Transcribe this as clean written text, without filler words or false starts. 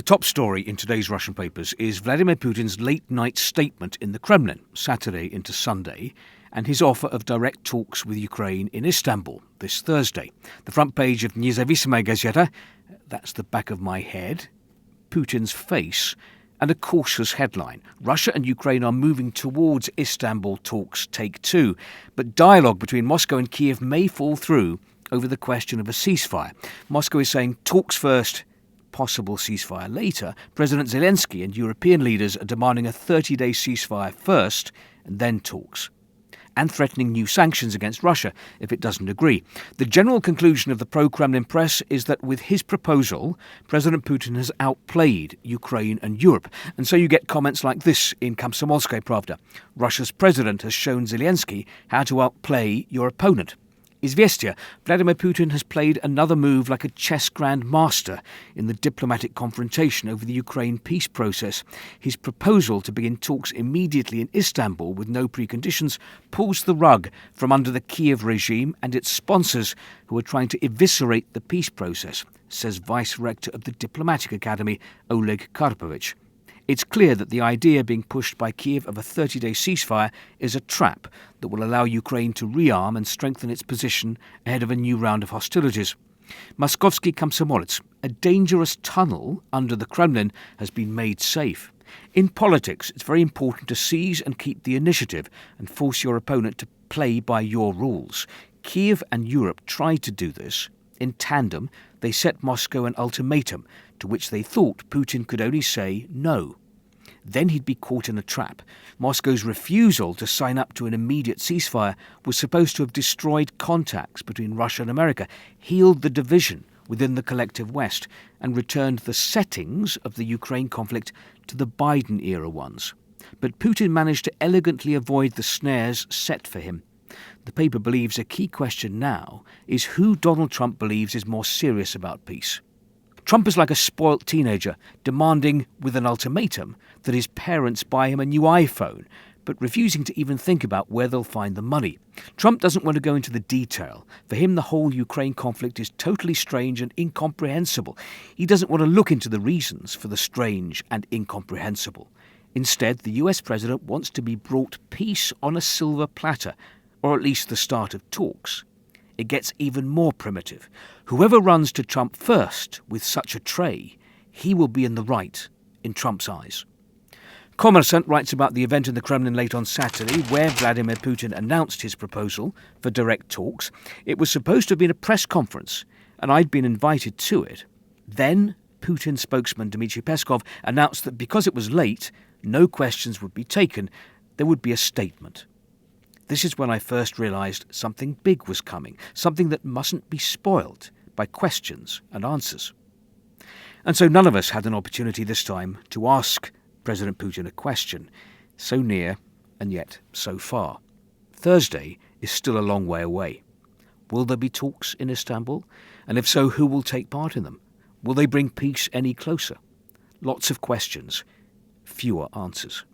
The top story in today's Russian papers is Vladimir Putin's late-night statement in the Kremlin, Saturday into Sunday, and his offer of direct talks with Ukraine in Istanbul this Thursday. The front page of Nezavismaya Gazeta, that's the back of my head, Putin's face, and a cautious headline. Russia and Ukraine are moving towards Istanbul talks take two, but dialogue between Moscow and Kiev may fall through over the question of a ceasefire. Moscow is saying talks first, possible ceasefire later. President Zelensky and European leaders are demanding a 30-day ceasefire first and then talks, and threatening new sanctions against Russia if it doesn't agree. The general conclusion of the pro-Kremlin press is that with his proposal, President Putin has outplayed Ukraine and Europe. And so you get comments like this in Komsomolskaya Pravda. Russia's president has shown Zelensky how to outplay your opponent. Izvestia, Vladimir Putin has played another move like a chess grandmaster in the diplomatic confrontation over the Ukraine peace process. His proposal to begin talks immediately in Istanbul with no preconditions pulls the rug from under the Kiev regime and its sponsors who are trying to eviscerate the peace process, says Vice-Rector of the Diplomatic Academy, Oleg Karpovich. It's clear that the idea being pushed by Kiev of a 30-day ceasefire is a trap that will allow Ukraine to rearm and strengthen its position ahead of a new round of hostilities. Moskovsky Komsomolets, a dangerous tunnel under the Kremlin has been made safe. In politics, it's very important to seize and keep the initiative and force your opponent to play by your rules. Kiev and Europe tried to do this. In tandem, they set Moscow an ultimatum to which they thought Putin could only say no. Then he'd be caught in a trap. Moscow's refusal to sign up to an immediate ceasefire was supposed to have destroyed contacts between Russia and America, healed the division within the collective West, and returned the settings of the Ukraine conflict to the Biden-era ones. But Putin managed to elegantly avoid the snares set for him. The paper believes a key question now is who Donald Trump believes is more serious about peace. Trump is like a spoilt teenager, demanding, with an ultimatum, that his parents buy him a new iPhone, but refusing to even think about where they'll find the money. Trump doesn't want to go into the detail. For him, the whole Ukraine conflict is totally strange and incomprehensible. He doesn't want to look into the reasons for the strange and incomprehensible. Instead, the US president wants to be brought peace on a silver platter, or at least the start of talks. It gets even more primitive. Whoever runs to Trump first with such a tray, he will be in the right in Trump's eyes. Kommersant writes about the event in the Kremlin late on Saturday where Vladimir Putin announced his proposal for direct talks. It was supposed to have been a press conference, and I'd been invited to it. Then Putin spokesman Dmitry Peskov announced that because it was late, no questions would be taken. There would be a statement. This is when I first realised something big was coming, something that mustn't be spoilt by questions and answers. And so none of us had an opportunity this time to ask President Putin a question, so near and yet so far. Thursday is still a long way away. Will there be talks in Istanbul? And if so, who will take part in them? Will they bring peace any closer? Lots of questions, fewer answers.